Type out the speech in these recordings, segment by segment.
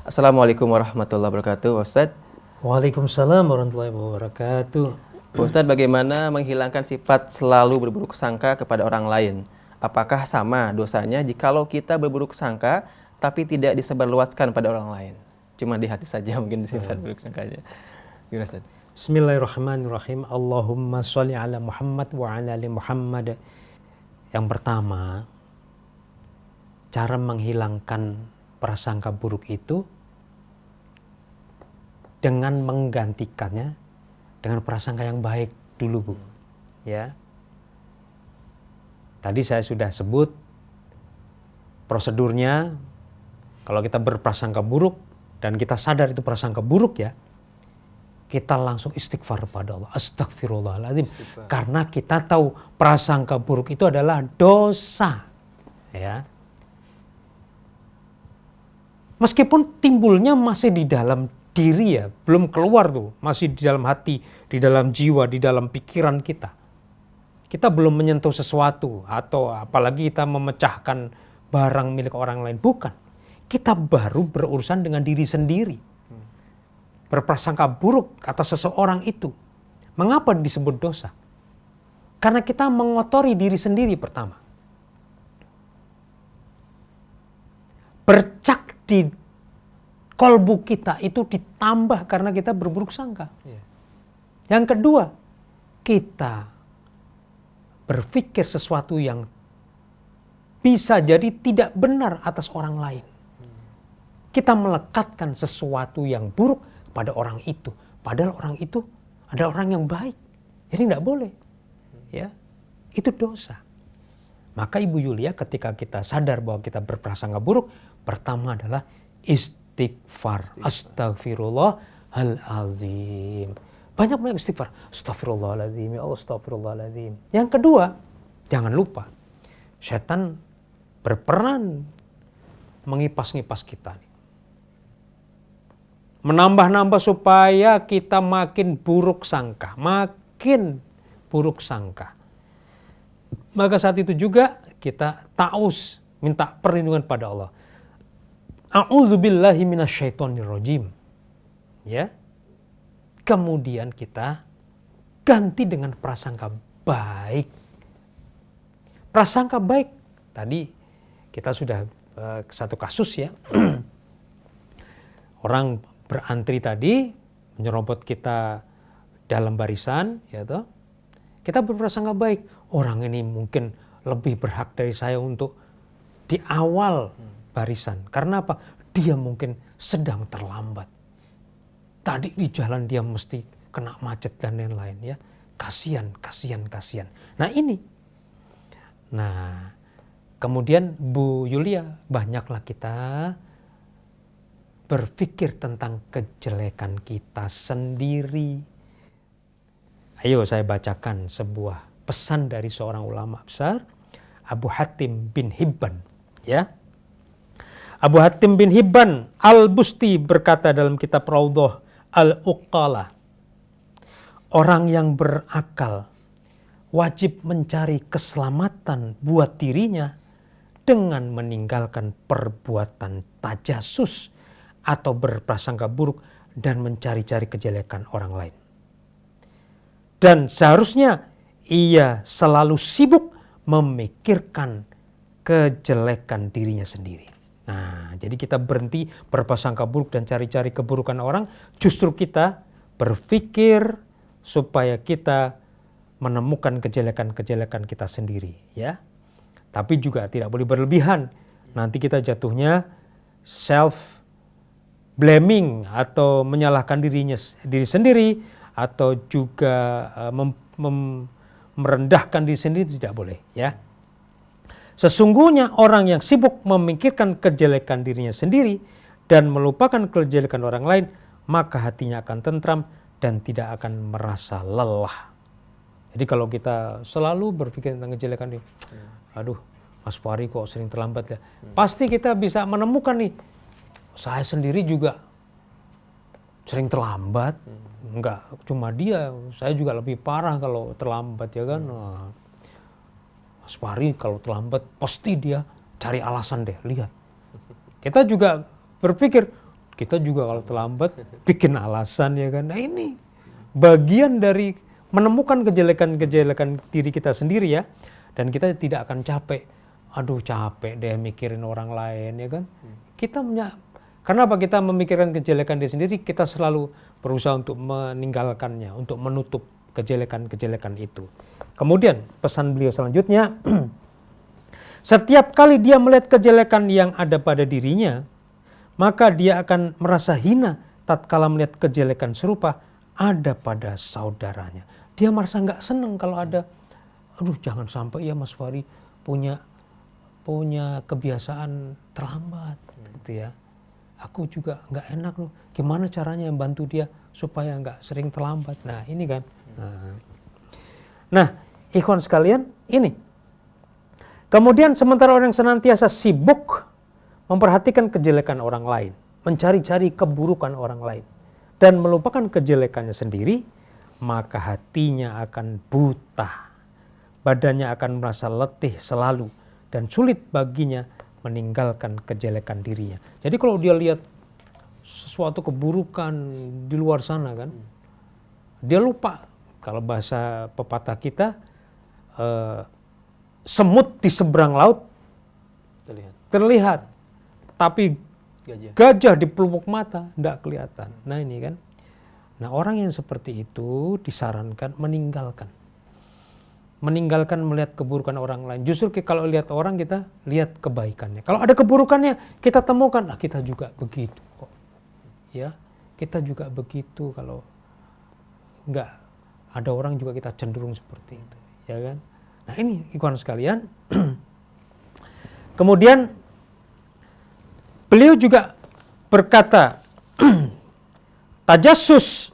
Assalamualaikum warahmatullahi wabarakatuh, Ustadz. Waalaikumsalam warahmatullahi wabarakatuh. Ustadz, bagaimana menghilangkan sifat selalu berburuk sangka kepada orang lain? Apakah sama dosanya jikalau kita berburuk sangka tapi tidak disebarluaskan pada orang lain? Cuma di hati saja mungkin sifat buruk sangkanya. Gimana, Ustadz? Bismillahirrahmanirrahim. Allahumma sholli ala Muhammad wa ala ali Muhammad. Yang pertama, cara menghilangkan prasangka buruk itu dengan menggantikannya dengan prasangka yang baik dulu, Bu. Ya. Tadi saya sudah sebut prosedurnya. Kalau kita berprasangka buruk dan kita sadar itu prasangka buruk ya, kita langsung istighfar pada Allah. Astagfirullahaladzim. Karena kita tahu prasangka buruk itu adalah dosa. Ya. Meskipun timbulnya masih di dalam diri ya, belum keluar tuh, masih di dalam hati, di dalam jiwa, di dalam pikiran kita. Kita belum menyentuh sesuatu atau apalagi kita memecahkan barang milik orang lain, bukan. Kita baru berurusan dengan diri sendiri. Berprasangka buruk atas seseorang itu. Mengapa disebut dosa? Karena kita mengotori diri sendiri pertama. Bercak di kolbu kita itu ditambah karena kita berburuk sangka. Yang kedua, kita berpikir sesuatu yang bisa jadi tidak benar atas orang lain. Kita melekatkan sesuatu yang buruk pada orang itu. Padahal orang itu adalah orang yang baik. Jadi tidak boleh. Ya, itu dosa. Maka Ibu Yulia ketika kita sadar bahwa kita berprasangka buruk, pertama adalah istighfar. Astagfirullahaladzim. Banyak istighfar. Astagfirullahaladzim. Ya Allah, astagfirullahaladzim. Yang kedua, jangan lupa. Setan berperan mengipas-ngipas kita. Menambah-nambah supaya kita makin buruk sangka. Makin buruk sangka. Maka saat itu juga kita taus minta perlindungan pada Allah. A'udzubillahi minasyaitonirrajim. Ya. Kemudian kita ganti dengan prasangka baik. Prasangka baik. Tadi kita sudah satu kasus ya. Orang berantri tadi menyerobot kita dalam barisan, ya toh. Kita berprasangka baik. Orang ini mungkin lebih berhak dari saya untuk di awal barisan. Karena apa? Dia mungkin sedang terlambat. Tadi di jalan dia mesti kena macet dan lain-lain ya. Kasihan. Nah ini. Nah, kemudian Bu Yulia, banyaklah kita berpikir tentang kejelekan kita sendiri. Ayo saya bacakan sebuah pesan dari seorang ulama besar, Abu Hatim bin Hibban. Ya. Abu Hatim bin Hibban Al-Busti berkata dalam kitab Raudhah Al-Uqala, orang yang berakal wajib mencari keselamatan buat dirinya dengan meninggalkan perbuatan tajasus atau berprasangka buruk dan mencari-cari kejelekan orang lain. Dan seharusnya ia selalu sibuk memikirkan kejelekan dirinya sendiri. Nah, jadi kita berhenti berprasangka buruk dan cari-cari keburukan orang. Justru kita berpikir supaya kita menemukan kejelekan-kejelekan kita sendiri. Ya, tapi juga tidak boleh berlebihan. Nanti kita jatuhnya self blaming atau menyalahkan diri sendiri atau juga merendahkan diri sendiri, tidak boleh. Ya. Sesungguhnya orang yang sibuk memikirkan kejelekan dirinya sendiri dan melupakan kejelekan orang lain, maka hatinya akan tentram dan tidak akan merasa lelah. Jadi kalau kita selalu berpikir tentang kejelekan ini, aduh Mas Fahri kok sering terlambat ya. Pasti kita bisa menemukan nih, saya sendiri juga sering terlambat. Enggak cuma dia, saya juga lebih parah kalau terlambat ya kan. Mas Fahri kalau terlambat pasti dia cari alasan deh, lihat. Kita juga berpikir, Kita juga kalau terlambat bikin alasan ya kan. Nah ini bagian dari menemukan kejelekan-kejelekan diri kita sendiri ya. Dan kita tidak akan capek. Aduh capek deh mikirin orang lain ya kan. Kenapa kita memikirkan kejelekan diri sendiri? Kita selalu berusaha untuk meninggalkannya, untuk menutup kejelekan-kejelekan itu. Kemudian pesan beliau selanjutnya, setiap kali dia melihat kejelekan yang ada pada dirinya, maka dia akan merasa hina tatkala melihat kejelekan serupa ada pada saudaranya. Dia merasa nggak senang kalau ada, aduh jangan sampai ya Mas Fahri punya kebiasaan terlambat gitu ya. Aku juga nggak enak loh. Gimana caranya bantu dia supaya nggak sering terlambat. Nah ini kan. Nah ikhwan sekalian ini. Kemudian sementara orang yang senantiasa sibuk memperhatikan kejelekan orang lain, mencari-cari keburukan orang lain, dan melupakan kejelekannya sendiri, maka hatinya akan buta. Badannya akan merasa letih selalu dan sulit baginya meninggalkan kejelekan dirinya. Jadi kalau dia lihat sesuatu keburukan di luar sana kan, dia lupa. Kalau bahasa pepatah kita, semut di seberang laut terlihat. Tapi gajah di pelupuk mata tidak kelihatan. Nah ini kan. Nah orang yang seperti itu disarankan meninggalkan melihat keburukan orang lain. Justru kalau lihat orang kita lihat kebaikannya. Kalau ada keburukannya kita temukan, kita juga begitu kok. Ya, kita juga begitu. Kalau nggak ada orang juga kita cenderung seperti itu, ya kan? Nah ini ikhwan sekalian. Kemudian beliau juga berkata, tajassus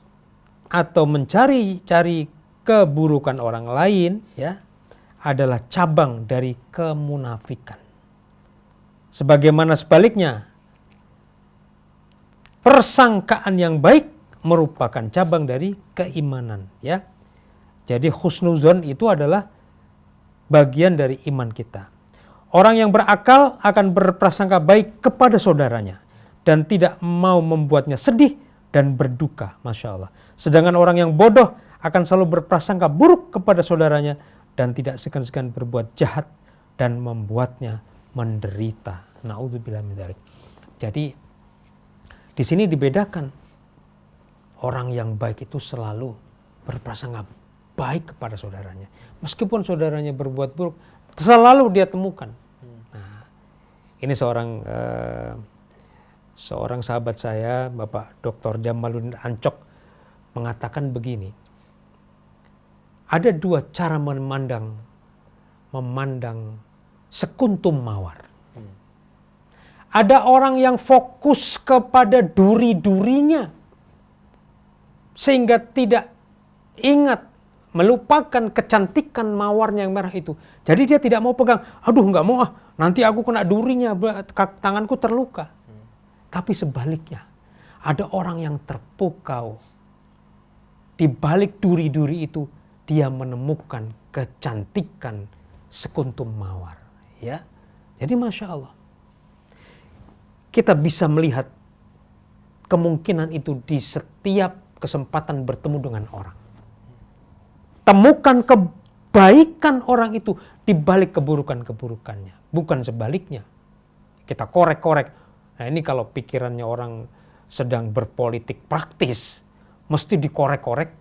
atau mencari-cari keburukan orang lain ya adalah cabang dari kemunafikan. Sebagaimana sebaliknya, persangkaan yang baik merupakan cabang dari keimanan ya. Jadi husnuzon itu adalah bagian dari iman kita. Orang yang berakal akan berprasangka baik kepada saudaranya dan tidak mau membuatnya sedih dan berduka, Masya Allah. Sedangkan orang yang bodoh akan selalu berprasangka buruk kepada saudaranya dan tidak segan-segan berbuat jahat dan membuatnya menderita. Na'udzubillah min dzalik. Jadi di sini dibedakan, orang yang baik itu selalu berprasangka baik kepada saudaranya. Meskipun saudaranya berbuat buruk, selalu dia temukan. Nah, ini seorang sahabat saya, Bapak Dr. Jamaluddin Ancok, mengatakan begini. Ada dua cara memandang sekuntum mawar. Ada orang yang fokus kepada duri-durinya sehingga tidak ingat, melupakan kecantikan mawarnya yang merah itu. Jadi dia tidak mau pegang. Aduh nggak mau nanti aku kena durinya, tanganku terluka. Tapi sebaliknya, ada orang yang terpukau. Di balik duri-duri itu dia menemukan kecantikan sekuntum mawar. Ya, jadi Masya Allah. Kita bisa melihat kemungkinan itu di setiap kesempatan bertemu dengan orang. Temukan kebaikan orang itu di balik keburukan-keburukannya. Bukan sebaliknya. Kita korek-korek. Nah ini kalau pikirannya orang sedang berpolitik praktis, mesti dikorek-korek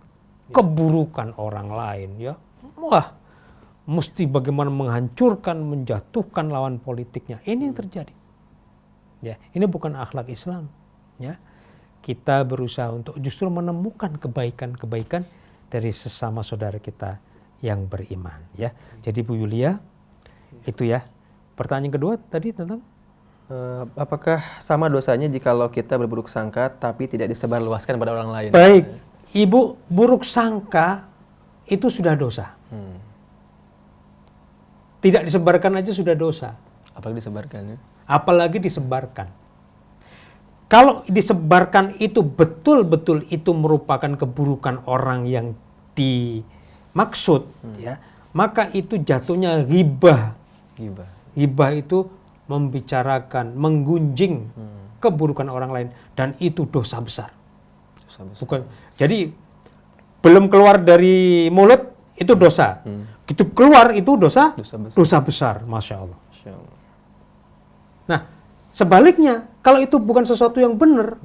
keburukan orang lain. Ya, wah, mesti bagaimana menghancurkan, menjatuhkan lawan politiknya. Ini yang terjadi. Ya, ini bukan akhlak Islam. Ya, kita berusaha untuk justru menemukan kebaikan-kebaikan dari sesama saudara kita yang beriman. Ya, jadi Bu Yulia, itu ya. Pertanyaan kedua tadi tentang apakah sama dosanya jikalau kita berburuk sangka tapi tidak disebarluaskan pada orang lain? Baik, Ibu, buruk sangka itu sudah dosa. Tidak disebarkan aja sudah dosa. Apalagi disebarkan ya? Apalagi disebarkan. Kalau disebarkan itu betul-betul itu merupakan keburukan orang yang dimaksud, ya, maka itu jatuhnya ghibah. Ghibah itu membicarakan, menggunjing keburukan orang lain, dan itu dosa besar. Dosa besar. Bukan. Jadi belum keluar dari mulut itu dosa. Gitu keluar itu dosa Dosa besar. dosa besar, Masya Allah. Masya Allah. Nah, sebaliknya kalau itu bukan sesuatu yang benar,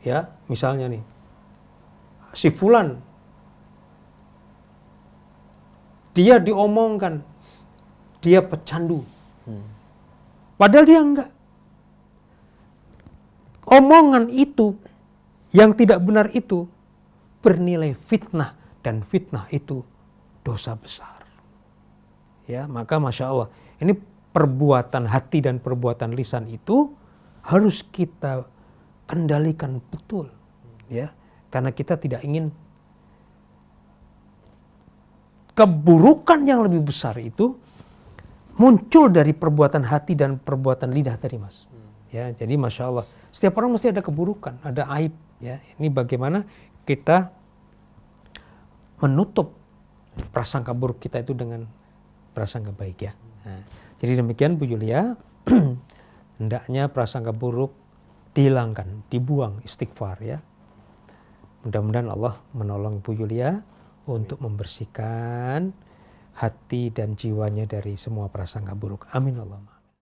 ya misalnya nih, si fulan dia diomongkan, dia pecandu, padahal dia enggak. Omongan itu yang tidak benar itu bernilai fitnah, dan fitnah itu dosa besar. Ya, maka Masya Allah, ini perbuatan hati dan perbuatan lisan itu harus kita kendalikan betul, ya, karena kita tidak ingin keburukan yang lebih besar itu muncul dari perbuatan hati dan perbuatan lidah tadi, Mas. Ya, jadi Masya Allah, setiap orang mesti ada keburukan, ada aib. Ya, ini bagaimana kita menutup prasangka buruk kita itu dengan prasangka baik, ya. Nah, jadi demikian Bu Yulia, hendaknya prasangka buruk dihilangkan, dibuang, istighfar, ya. Mudah-mudahan Allah menolong Bu Yulia untuk membersihkan hati dan jiwanya dari semua prasangka buruk. Amin Allahumma.